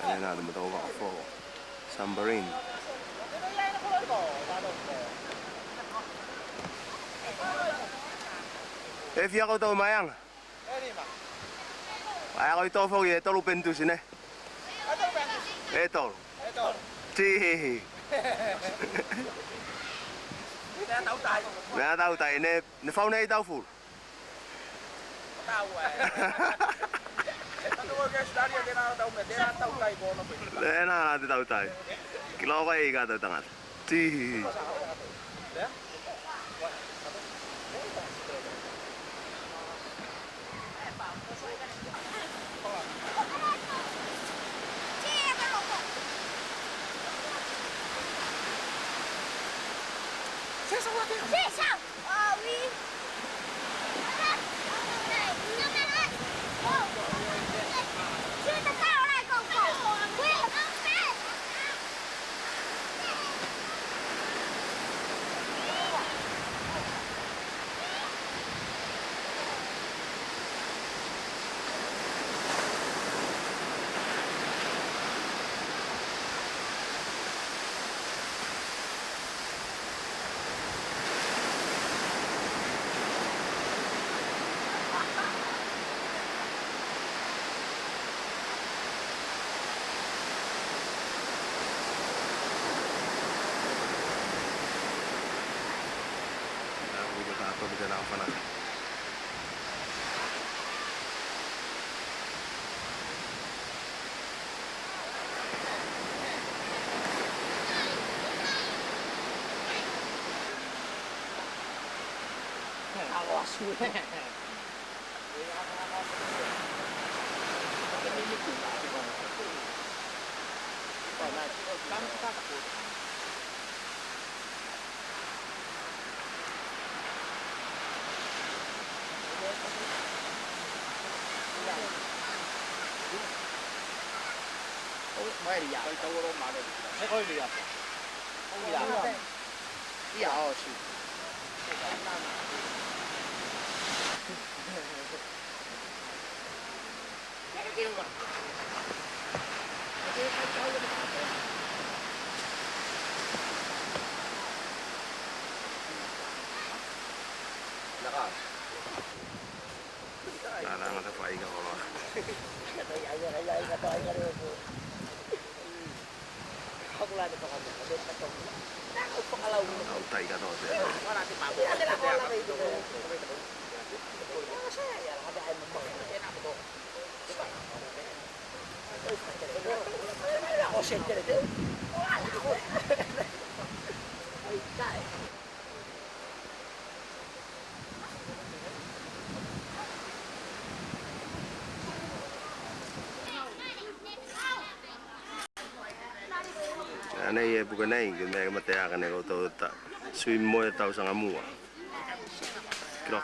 Ayan na, lumatawa ka po. Sambarin. Efi ako to mayang. Kaya ko ito po, ito lupentusin eh. Ito. Tihihi. Nè tao tay nè phao này tao phủ. Nè na na tao tay. Kilo ko iga tao tangat. Ti. Xe sao? Oui. Xe ta cao này cậu cậu. Quên. Ako bisa na ako na. Mấy đi dạo tôi đâu mà được. Mấy coi đi dạo. Không đi dạo. Đi dạo chứ. Cái kêu mà. Cái cháu lên. Naka. Kailangan na pa ikaw ko. Không lên được còn bên ta còn đang không có lâu nữa. Tao tay ka to. Nó là cái bảo vệ cái con là cái gì nó sẽ là ada ai mở cái nào đó nó sẽ cái đấy cái Anay bukan nay, may mataya ka na ko to swim mo tao sa ngamu. Kilo.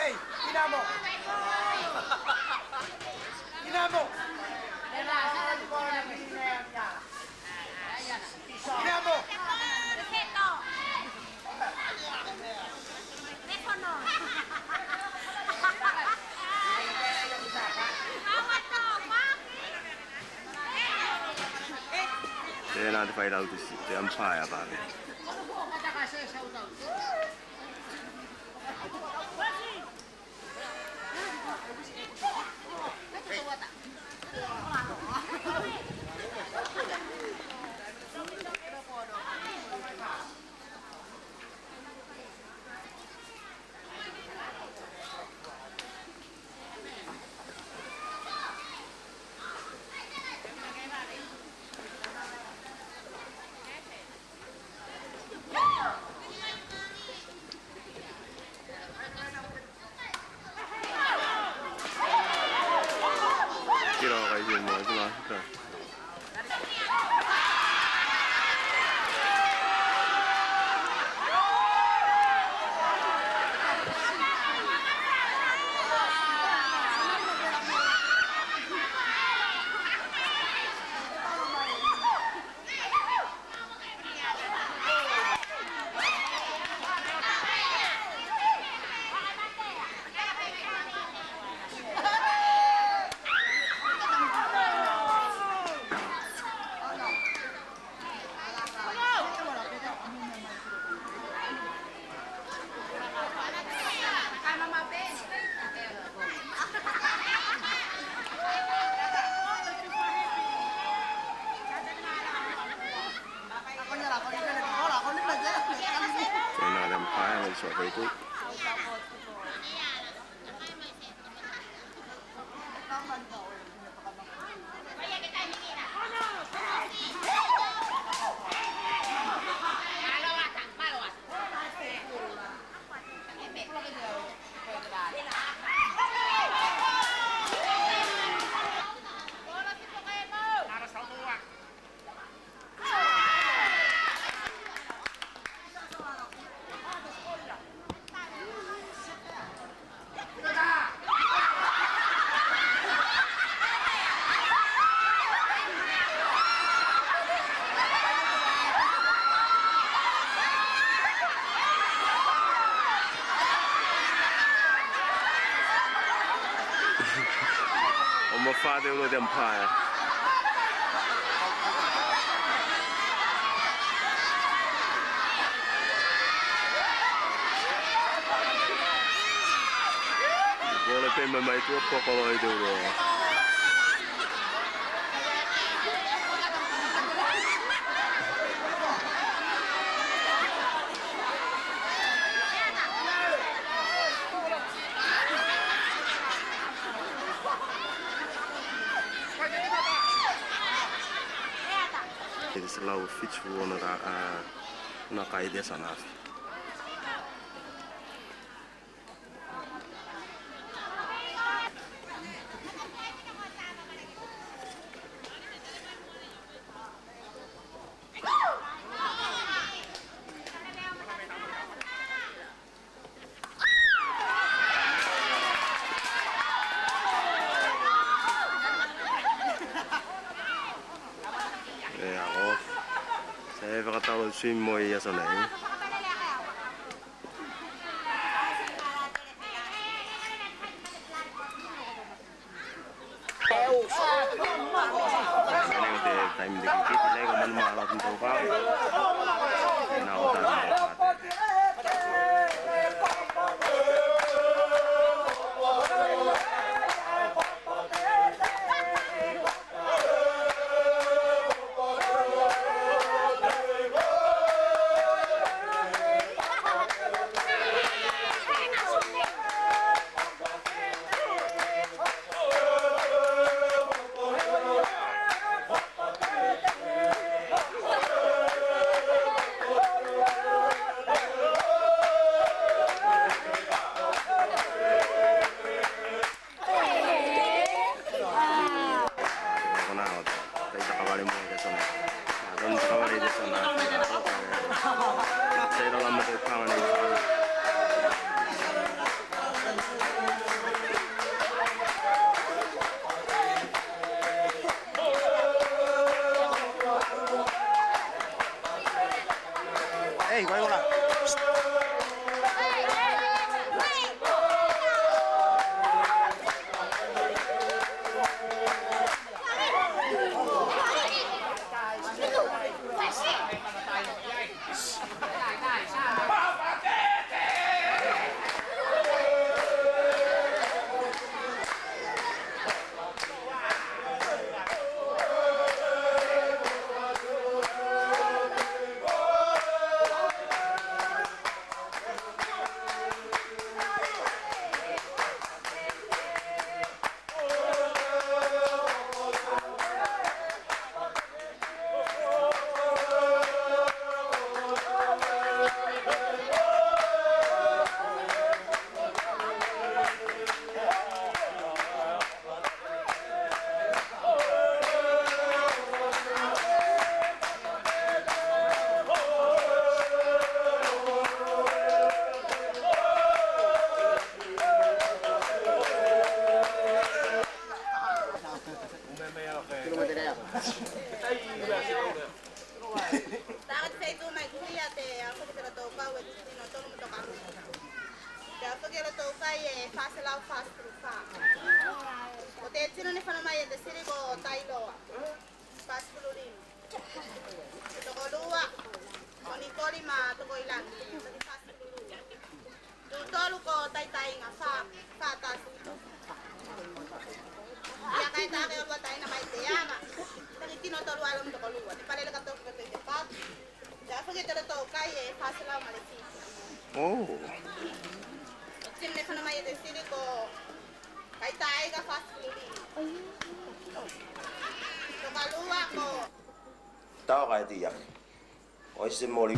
Hey, Dinamo! Dinamo! Dinamo! Kaya natin find out the umpire ba? swim mo. Ito lang. Ito. So nalampayan ay sa ito. Father of the Empire. Boleh pemain itu apa kalau itu? Dit is een lauwe fiets voor naar Kaide sana. Saya bakal swim mo iya sana ini. Ini udah time dikit, ini kamu malah untuk kau. Nah, udah. Hey, quay qua. Kilometer ya. Dapat sa ito may kuya te ako kita to ka wet no to mo to ka. Ya to kero to ka fast law fast through fa. O te sino ne fana mai de siri ko tailo. Fast through rin. To ko luwa. Oni kori ma to ko ilan. Fast through. To lu ko tai tai nga fa ta su. Ya kay ta ke wa tai na mai te ya nga. Tani tinotoro alam to ko luwa. Di pare la ka to ko te pat. Ya fue que to kai fast law malesi. Oh. Sino na may desiri ko kay tayo ka fast food. So kaluwa ko. Tao kai tiedä. Ois se moli.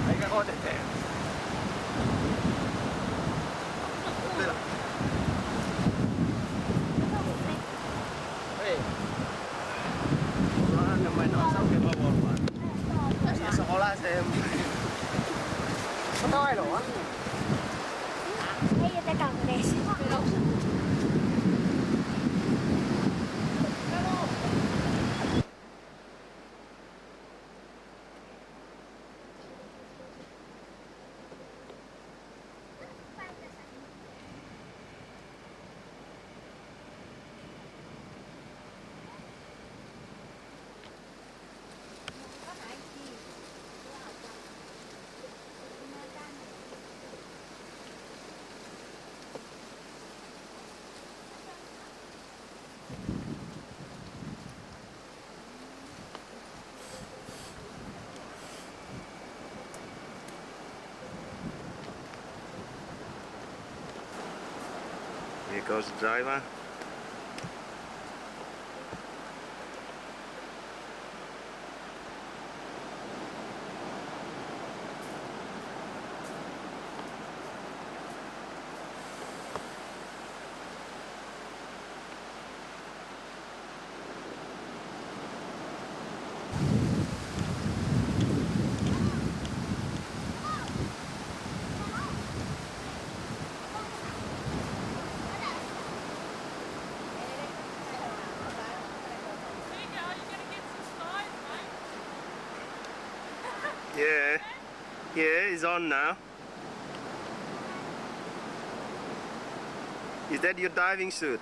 Eikä kote tee. Hei. Wala naman ako sa kibawapan. Sa sekolah saya. Ketawa lo, ah? Ay, ito kang des. Here goes the driver. Yeah, yeah, it's on now. Is that your diving suit?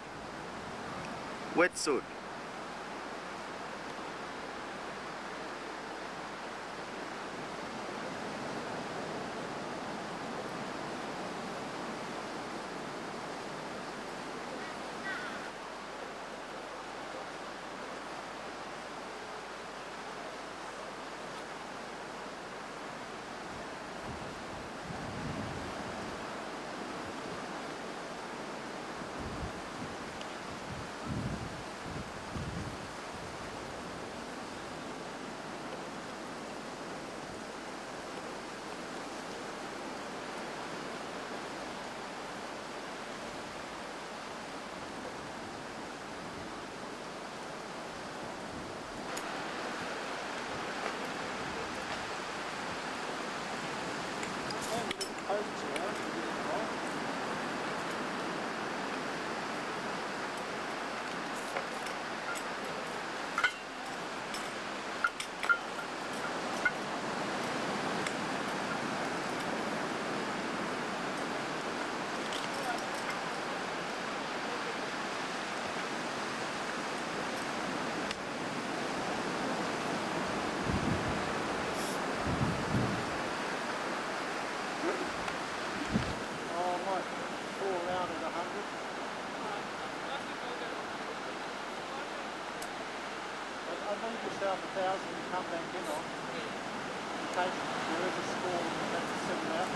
Wetsuit? yourself 1,000 and come back in on. In case there is a storm and that's a 7 out.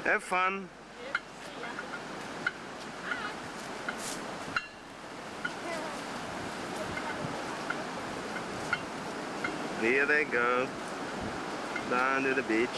Have fun. Here they go. Down to the beach.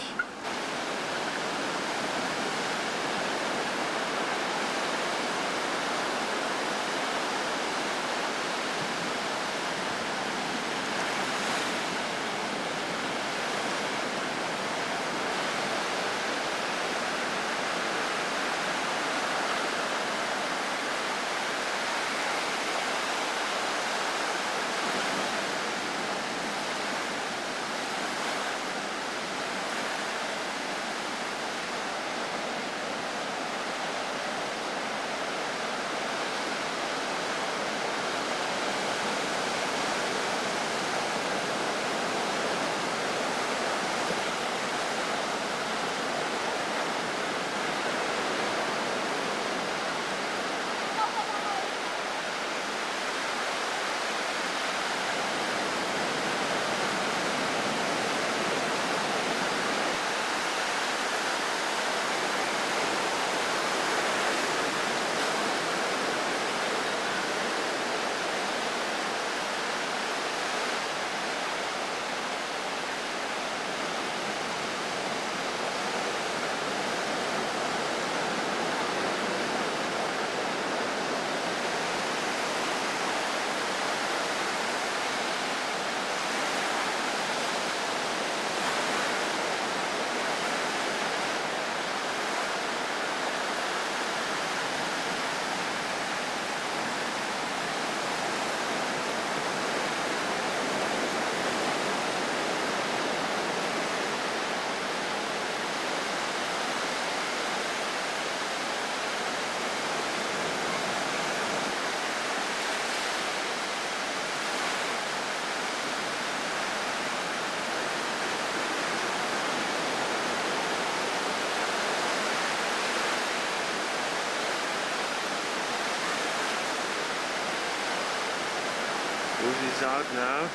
He's out now.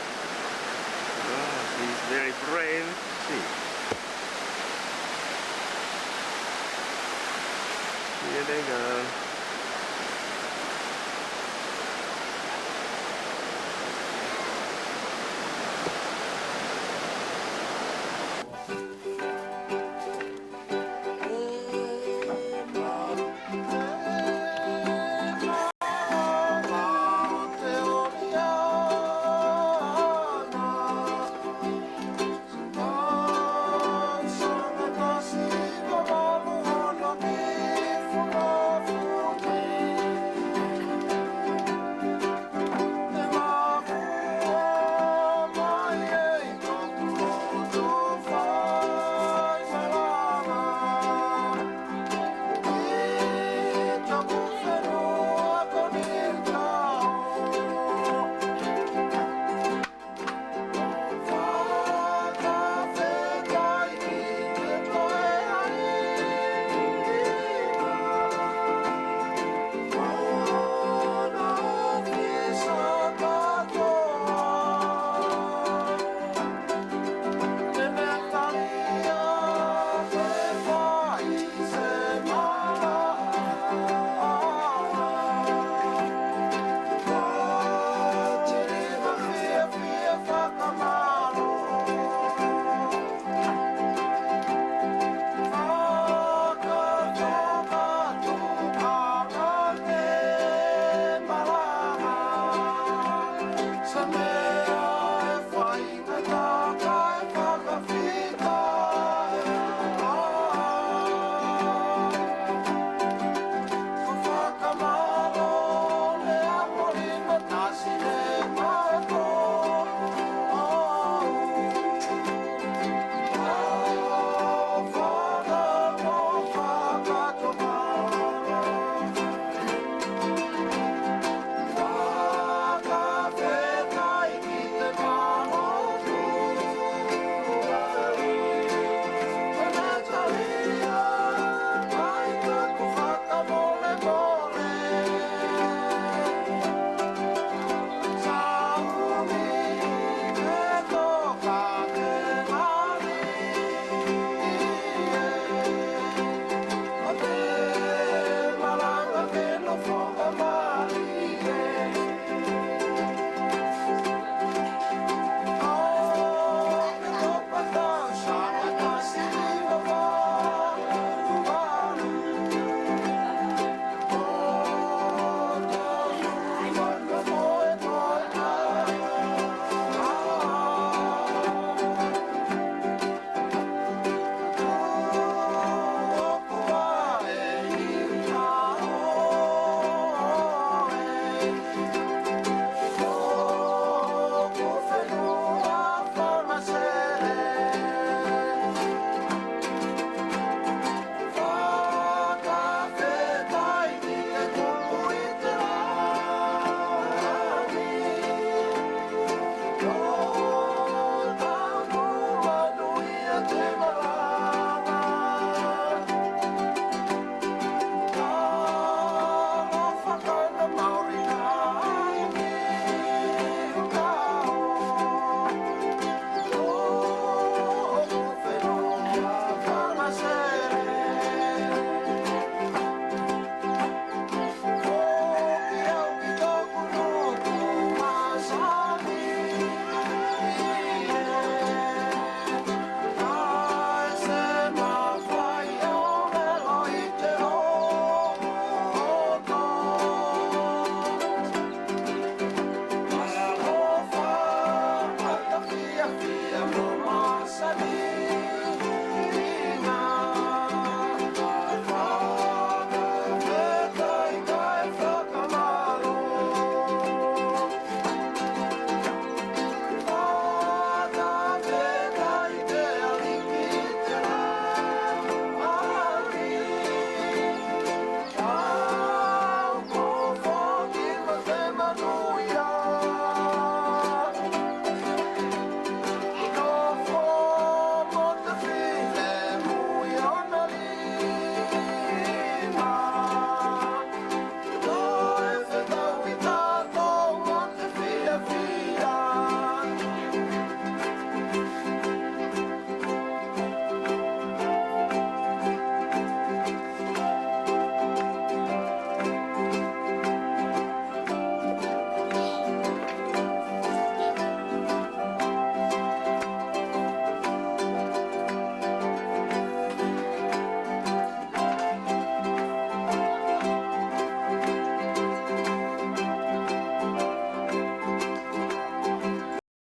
Oh, he's very brave. See. Here they go.